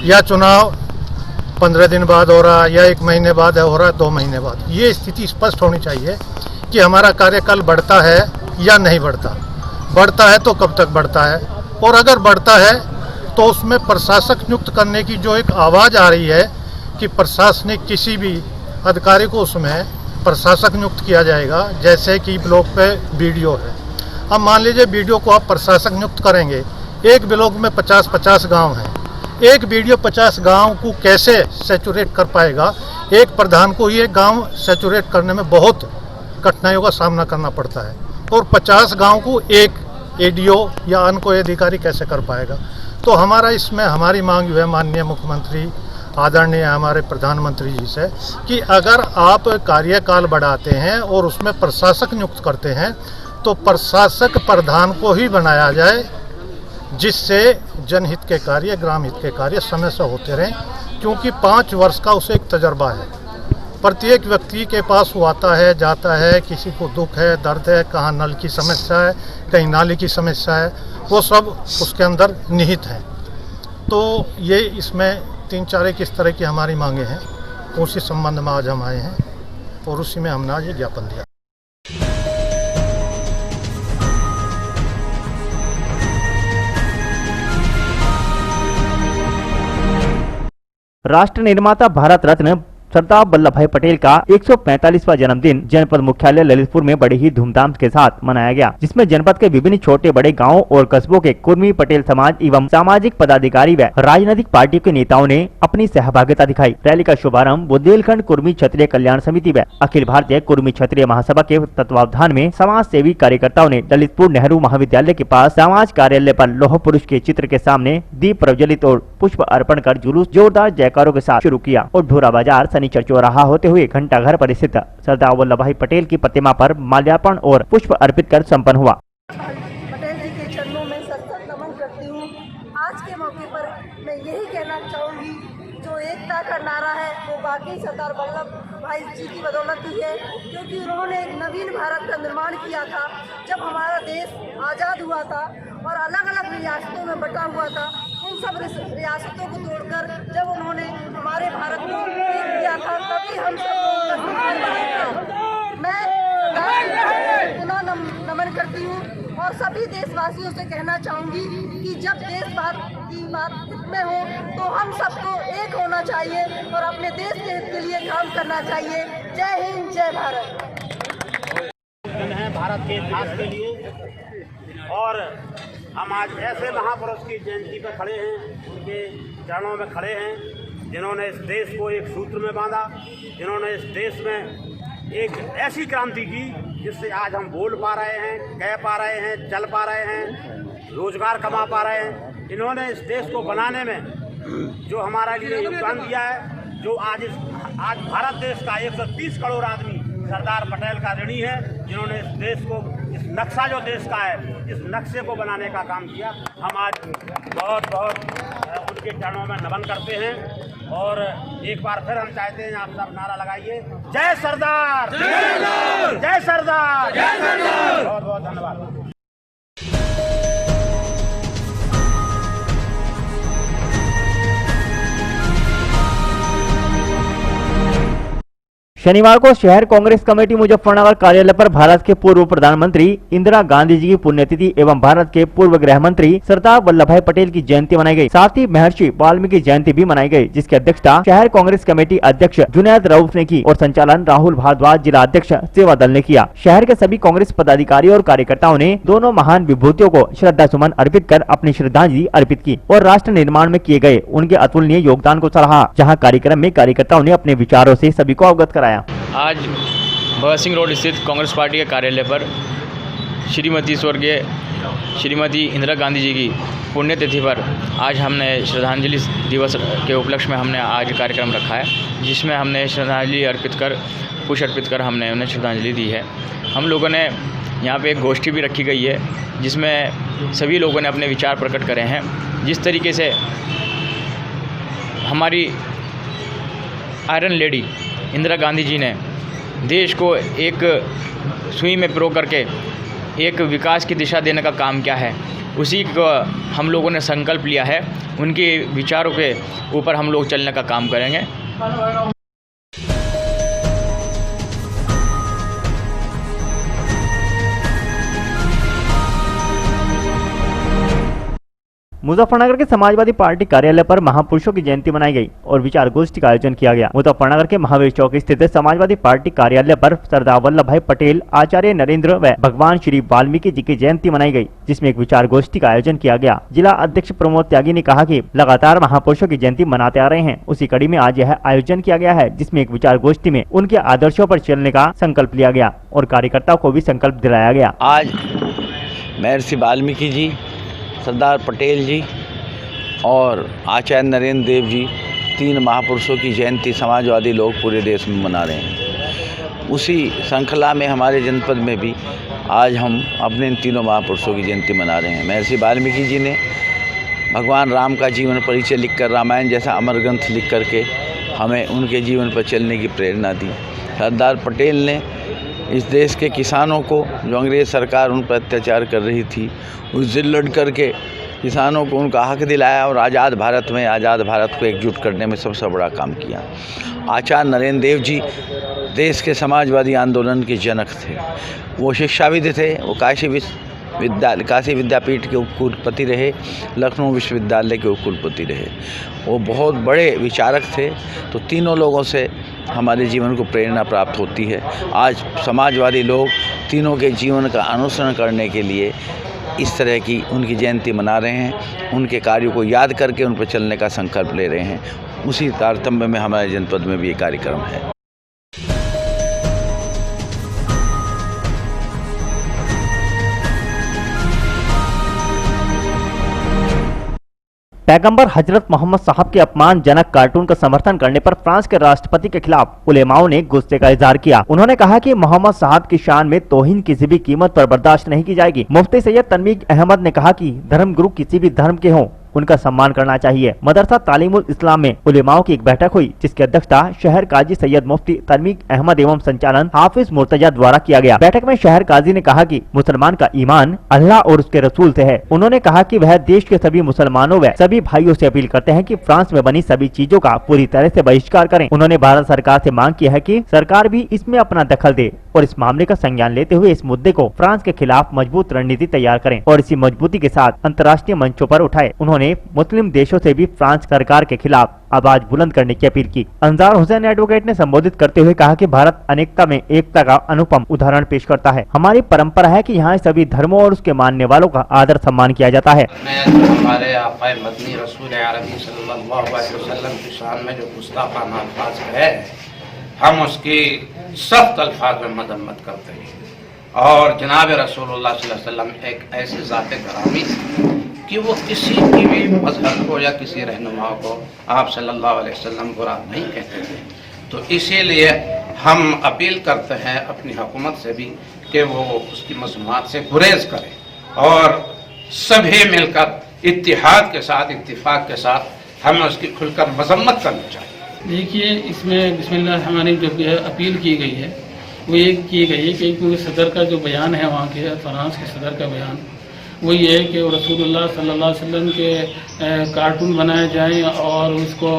या चुनाव 15 दिन बाद हो रहा है या 1 महीने बाद हो रहा है, 2 महीने बाद। ये स्थिति स्पष्ट होनी चाहिए कि हमारा कार्यकाल बढ़ता है या नहीं बढ़ता। बढ़ता है तो कब तक बढ़ता है, और अगर बढ़ता है तो उसमें प्रशासक नियुक्त करने की जो एक आवाज़ आ रही है कि प्रशासनिक किसी भी अधिकारी को उसमें प्रशासक नियुक्त किया जाएगा, जैसे कि ब्लॉक पे बीडीओ है। अब मान लीजिए बीडीओ को आप प्रशासक नियुक्त करेंगे, एक ब्लॉक में 50-50 गांव हैं, एक बीडीओ 50 गांव को कैसे सैचुरेट कर पाएगा? एक प्रधान को ये गांव सैचुरेट करने में बहुत कठिनाइयों का सामना करना पड़ता है, और 50 गांव को एक एडीओ या अन्य कोई अधिकारी कैसे कर पाएगा? तो हमारा इसमें हमारी मांग है माननीय मुख्यमंत्री आदरणीय हमारे प्रधानमंत्री जी से कि अगर आप कार्यकाल बढ़ाते हैं और उसमें प्रशासक नियुक्त करते हैं तो प्रशासक प्रधान को ही बनाया जाए, जिससे जनहित के कार्य, ग्राम हित के कार्य समय से होते रहें, क्योंकि 5 वर्ष का उसे एक तजर्बा है। प्रत्येक व्यक्ति के पास वो आता है, जाता है, किसी को दुख है, दर्द है, कहाँ नल की समस्या है, कहीं नाली की समस्या है, वो सब उसके अंदर निहित है। तो ये इसमें 3-4 एक इस तरह की हमारी मांगे हैं, उसी संबंध में आज हम आए हैं और उसी में हमने आज ये ज्ञापन दिया। राष्ट्र निर्माता भारत रत्न सरदार वल्लभ भाई पटेल का 145वां जन्मदिन जनपद मुख्यालय ललितपुर में बड़े ही धूमधाम के साथ मनाया गया, जिसमें जनपद के विभिन्न छोटे बड़े गांवों और कस्बों के कुर्मी पटेल समाज एवं सामाजिक पदाधिकारी व राजनीतिक पार्टियों के नेताओं ने अपनी सहभागिता दिखाई। रैली का शुभारंभ बुंदेलखंड कुर्मी क्षत्रिय कल्याण समिति व अखिल भारतीय कुर्मी क्षत्रिय महासभा के तत्वावधान में समाज सेवी कार्यकर्ताओं ने ललितपुर नेहरू महाविद्यालय के पास समाज कार्यालय पर लौह पुरुष के चित्र के सामने दीप प्रज्वलित और पुष्प अर्पण कर जुलूस जोरदार जयकारों के साथ शुरू किया और ढोरा बाजार शनिचर चौराहा होते हुए घंटाघर पर स्थित सरदार वल्लभ भाई पटेल की प्रतिमा पर माल्यार्पण और पुष्प अर्पित कर संपन्न हुआ। पटेल जी के चरणों में सर नमन करती हूँ। आज के मौके पर मैं यही कहना चाहूँगी, जो एकता का नारा है वो बाकी सरदार वल्लभ भाई जी की बदौलत ही है, क्योंकि उन्होंने एक नवीन भारत का निर्माण किया था। जब हमारा देश आज़ाद हुआ था और अलग अलग रियासतों में बटा हुआ था, उन सब रियासतों को तोड़कर जब उन्होंने हमारे भारत को एक किया था, तभी हम सब मैं पुनः नमन करती हूँ और सभी देशवासियों से कहना चाहूँगी कि जब देश की बात में हो तो हम सबको एक होना चाहिए और अपने देश के हित के लिए काम करना चाहिए। जय हिंद, जय भारत। भारत के इतिहास के लिए, और हम आज ऐसे महापुरुष की जयंती पर खड़े हैं, उनके चरणों में खड़े हैं, जिन्होंने इस देश को एक सूत्र में बांधा, जिन्होंने इस देश में एक ऐसी क्रांति की जिससे आज हम बोल पा रहे हैं, कह पा रहे हैं, चल पा रहे हैं, रोजगार कमा पा रहे हैं। इन्होंने इस देश को बनाने में जो हमारे लिए योगदान दिया है, जो आज भारत देश का 130 करोड़ आदमी सरदार पटेल का ऋणी है, जिन्होंने इस देश को, इस नक्शा जो देश का है, इस नक्शे को बनाने का काम किया। हम आज बहुत बहुत उनके चरणों में नमन करते हैं। और एक बार फिर हम चाहते हैं आप सब नारा लगाइए, जय सरदार, जय सरदार, बहुत बहुत धन्यवाद। शनिवार को शहर कांग्रेस कमेटी मुजफ्फरनगर कार्यालय पर भारत के पूर्व प्रधानमंत्री इंदिरा गांधी जी की पुण्यतिथि एवं भारत के पूर्व गृह मंत्री सरदार वल्लभ भाई पटेल की जयंती मनाई गई। साथ ही महर्षि वाल्मीकि जयंती भी मनाई गई, जिसकी अध्यक्षता शहर कांग्रेस कमेटी अध्यक्ष जुनैद रऊफ ने की और संचालन राहुल भारद्वाज जिला अध्यक्ष सेवा दल ने किया। शहर के सभी कांग्रेस पदाधिकारी और कार्यकर्ताओं ने दोनों महान विभूतियों को श्रद्धा सुमन अर्पित कर अपनी श्रद्धांजलि अर्पित की और राष्ट्र निर्माण में किए गए उनके अतुलनीय योगदान को सराहा। जहाँ कार्यक्रम में कार्यकर्ताओं ने अपने विचारों से सभी को अवगत कराया। आज भगत सिंह रोड स्थित कांग्रेस पार्टी के कार्यालय पर श्रीमती स्वर्गीय श्रीमती इंदिरा गांधी जी की पुण्यतिथि पर आज हमने श्रद्धांजलि दिवस के उपलक्ष्य में हमने आज कार्यक्रम रखा है, जिसमें हमने श्रद्धांजलि अर्पित कर पुष्प अर्पित कर हमने उन्हें श्रद्धांजलि दी है। हम लोगों ने यहाँ पे एक गोष्ठी भी रखी गई है, जिसमें सभी लोगों ने अपने विचार प्रकट करे हैं। जिस तरीके से हमारी आयरन लेडी इंदिरा गांधी जी ने देश को एक सुई में पिरो करके एक विकास की दिशा देने का काम किया है, उसी को हम लोगों ने संकल्प लिया है। उनके विचारों के ऊपर हम लोग चलने का काम करेंगे। मुजफ्फरनगर के समाजवादी पार्टी कार्यालय पर महापुरुषों की जयंती मनाई गई और विचार गोष्ठी का आयोजन किया गया। मुजफ्फरनगर के महावीर चौक स्थित समाजवादी पार्टी कार्यालय पर सरदार वल्लभ भाई पटेल, आचार्य नरेंद्र व भगवान श्री वाल्मीकि जी की जयंती मनाई गई, जिसमें एक विचार गोष्ठी का आयोजन किया गया। जिला अध्यक्ष प्रमोद त्यागी ने कहा कि लगातार महापुरुषों की जयंती मनाते आ रहे हैं, उसी कड़ी में आज यह आयोजन किया गया है, जिसमें एक विचार गोष्ठी में उनके आदर्शों पर चलने का संकल्प लिया गया और कार्यकर्ताओं को भी संकल्प दिलाया गया। आज महर्षि वाल्मीकि जी, सरदार पटेल जी और आचार्य नरेंद्र देव जी, तीन महापुरुषों की जयंती समाजवादी लोग पूरे देश में मना रहे हैं। उसी श्रृंखला में हमारे जनपद में भी आज हम अपने इन तीनों महापुरुषों की जयंती मना रहे हैं। महर्षि वाल्मीकि जी ने भगवान राम का जीवन परिचय लिखकर, रामायण जैसा अमर ग्रंथ लिख करके हमें उनके जीवन पर चलने की प्रेरणा दी। सरदार पटेल ने इस देश के किसानों को, जो अंग्रेज़ सरकार उन पर अत्याचार कर रही थी, उससे लड़ करके किसानों को उनका हक दिलाया और आज़ाद भारत को एकजुट करने में सबसे बड़ा काम किया। आचार्य नरेंद्र देव जी देश के समाजवादी आंदोलन के जनक थे। वो शिक्षाविद थे। वो काशी विद्यापीठ के उपकुलपति रहे, लखनऊ विश्वविद्यालय के उपकुलपति रहे। वो बहुत बड़े विचारक थे। तो तीनों लोगों से हमारे जीवन को प्रेरणा प्राप्त होती है। आज समाजवादी लोग तीनों के जीवन का अनुसरण करने के लिए इस तरह की उनकी जयंती मना रहे हैं। उनके कार्यों को याद करके उन पर चलने का संकल्प ले रहे हैं। उसी तारतम्य में हमारे जनपद में भी ये कार्यक्रम है। पैगंबर हजरत मोहम्मद साहब के अपमानजनक कार्टून का समर्थन करने पर फ्रांस के राष्ट्रपति के खिलाफ उलेमाओं ने गुस्से का इजहार किया। उन्होंने कहा कि मोहम्मद साहब की शान में तौहीन किसी भी कीमत पर बर्दाश्त नहीं की जाएगी। मुफ्ती सैयद तनवीर अहमद ने कहा कि धर्म गुरु किसी भी धर्म के हों, उनका सम्मान करना चाहिए। मदरसा तालीमुल इस्लाम में उलेमाओं की एक बैठक हुई, जिसकी अध्यक्षता शहर काजी सैयद मुफ्ती तनवीर अहमद एवं संचालन हाफिज मुर्तजा द्वारा किया गया। बैठक में शहर काजी ने कहा कि मुसलमान का ईमान अल्लाह और उसके रसूल से है। उन्होंने कहा कि वह देश के सभी मुसलमानों व सभी भाइयों से अपील करते हैं कि फ्रांस में बनी सभी चीजों का पूरी तरह से बहिष्कार करें। उन्होंने भारत सरकार से मांग की है कि सरकार भी इसमें अपना दखल दे और इस मामले का संज्ञान लेते हुए इस मुद्दे को फ्रांस के खिलाफ मजबूत रणनीति तैयार करें और इसी मजबूती के साथ अंतर्राष्ट्रीय मंचों पर उठाए। उन्होंने मुस्लिम देशों से भी फ्रांस सरकार के खिलाफ आवाज बुलंद करने की अपील की। अंजार हुसैन एडवोकेट ने संबोधित करते हुए कहा कि भारत अनेकता में एकता का अनुपम उदाहरण पेश करता है। हमारी परंपरा है कि यहाँ सभी धर्मों और उसके मानने वालों का आदर सम्मान किया जाता है। हमारे आक़ाए मदनी रसूल अरबी सल्लल्लाहु अलैहि वसल्लम की शान में जो गुस्ताखाना अल्फाज है, हम उसकी सख्त अल्फाज में मजम्मत करते हैं। और जनाब रसूलुल्लाह सल्लल्लाहु अलैहि वसल्लम एक ऐसे ज़ाते करामी कि वो किसी की भी मजहब को या किसी रहनुमा को आप सल्लल्लाहु अलैहि वसल्लम बुरा नहीं कहते थे। तो इसीलिए हम अपील करते हैं अपनी हुकूमत से भी कि वो उसकी मज़मूआत से गुरेज करें और सभी मिलकर इत्तिहाद के साथ, इत्तिफाक के साथ हमें उसकी खुलकर मजम्मत करनी चाहिए। देखिए, इसमें बिस्मिल्लाह जो भी अपील की गई है वो ये की गई है कि क्योंकि सदर का जो बयान है वहाँ के फ्रांस के सदर का बयान वो ये है कि रसूलुल्लाह सल्लल्लाहु अलैहि वसल्लम के कार्टून बनाए जाएं और उसको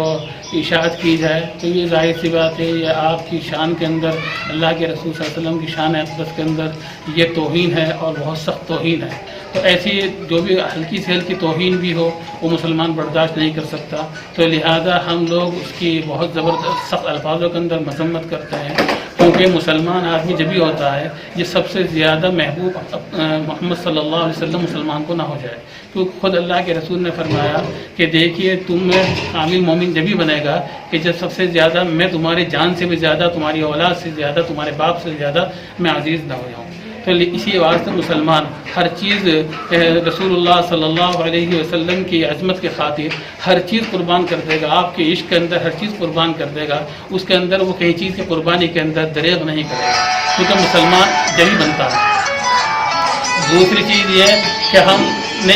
इशाअत की जाए, तो ये जाहिर सी बात है, ये आपकी शान के अंदर, अल्लाह के रसूल सल्लल्लाहु अलैहि वसल्लम की शान अक़दस के अंदर ये तौहीन है और बहुत सख्त तौहीन है। तो ऐसी जो भी हल्की से हल्की तौहीन भी हो वो मुसलमान बर्दाश्त नहीं कर सकता। तो लिहाजा हम लोग उसकी बहुत ज़बरदस्त सख्त अल्फाजों के अंदर मजम्मत करते हैं, क्योंकि मुसलमान आदमी जब भी होता है ये सबसे ज़्यादा महबूब मोहम्मद सल्लल्लाहु अलैहि वसल्लम मुसलमान को ना हो जाए, क्योंकि खुद अल्लाह के रसूल ने फरमाया कि देखिए तुम में कामिल मोमिन जब भी बनेगा कि जब सबसे ज़्यादा मैं तुम्हारी जान से भी ज़्यादा, तुम्हारी औलाद से ज़्यादा, तुम्हारे बाप से ज़्यादा मैं अजीज़ ना हो जाऊँ। तो इसी वास्ते मुसलमान हर चीज़ रसूलुल्लाह सल्लल्लाहु अलैहि वसल्लम की अज़मत के खातिर हर चीज़ कुर्बान कर देगा, आपके इश्क के अंदर हर चीज़ कुर्बान कर देगा, उसके अंदर वो कई चीज़ की कुर्बानी के अंदर दरेग नहीं करेगा, क्योंकि मुसलमान जभी बनता है। दूसरी चीज़ ये कि हमने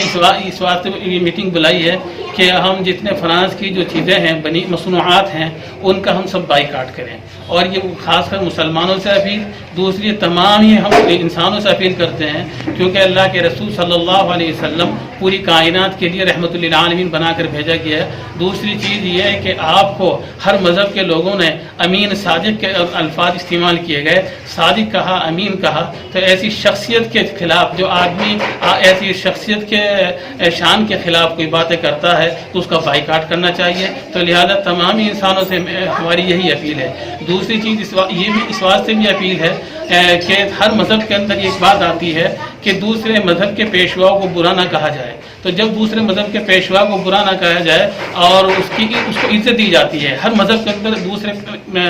इस वास्ते ये मीटिंग बुलाई है कि हम जितने फ्रांस की जो चीज़ें हैं बनी मसनूआत हैं उनका हम सब बाइकाट करें, और ये खासकर मुसलमानों से अपील, दूसरी तमाम ही हम इंसानों से अपील करते हैं, क्योंकि अल्लाह के रसूल सल्लल्लाहु अलैहि वसल्लम पूरी कायनात के लिए रहमतुल लिल आलमीन बनाकर भेजा गया है। दूसरी चीज़ ये है कि आपको हर मज़हब के लोगों ने अमीन सादिक के अल्फाज इस्तेमाल किए गए, सादिक कहा, अमीन कहा, तो ऐसी शख्सियत के ख़िलाफ़ जो आदमी ऐसी शख्सियत के शान के ख़िलाफ़ कोई बातें करता है तो उसका बाइकाट करना चाहिए। तो लिहाजा तमाम ही इंसानों से हमारी यही अपील है। दूसरी चीज़ ये भी इस वास्ते भी अपील है कि हर मज़हब के अंदर एक बात आती है कि दूसरे मज़हब के पेशवाओं को बुरा ना कहा जाए, तो जब दूसरे मज़हब के पेशवा को बुरा ना कहा जाए और उसको इज्जत दी जाती है, हर मज़हब के अंदर दूसरे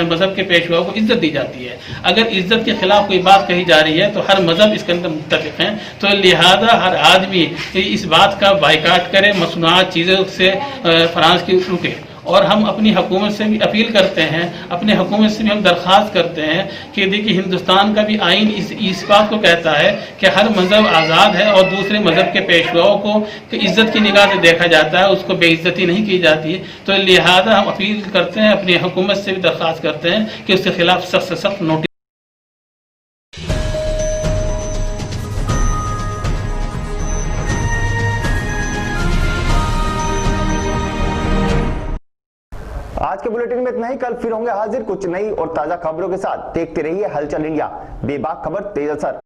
मज़हब के पेशवा को इज्जत दी जाती है। अगर इज्जत के खिलाफ कोई बात कही जा रही है तो हर मज़हब इसके अंदर मुत्तफ़िक़ हैं, तो लिहाजा हर आदमी इस बात का बाइकाट करे, मसनूआत चीज़ों से फ्रांस की रुके। और हम अपनी हुकूमत से भी अपील करते हैं, अपने हुकूमत से भी हम दरख्वास्त करते हैं कि देखिए हिंदुस्तान का भी आइन इस बात को कहता है कि हर मज़हब आज़ाद है और दूसरे मज़हब के पेशवाओं को इज़्ज़त की निगाह से देखा जाता है, उसको बेइज्जती नहीं की जाती है। तो लिहाजा हम अपील करते हैं, अपनी हुकूमत से भी दरख्वास्त करते हैं कि उसके खिलाफ सख्त से सख्त नोटिस। आज के बुलेटिन में इतना ही। कल फिर होंगे हाजिर कुछ नई और ताजा खबरों के साथ। देखते रहिए हलचल इंडिया, बेबाक खबर तेज असर।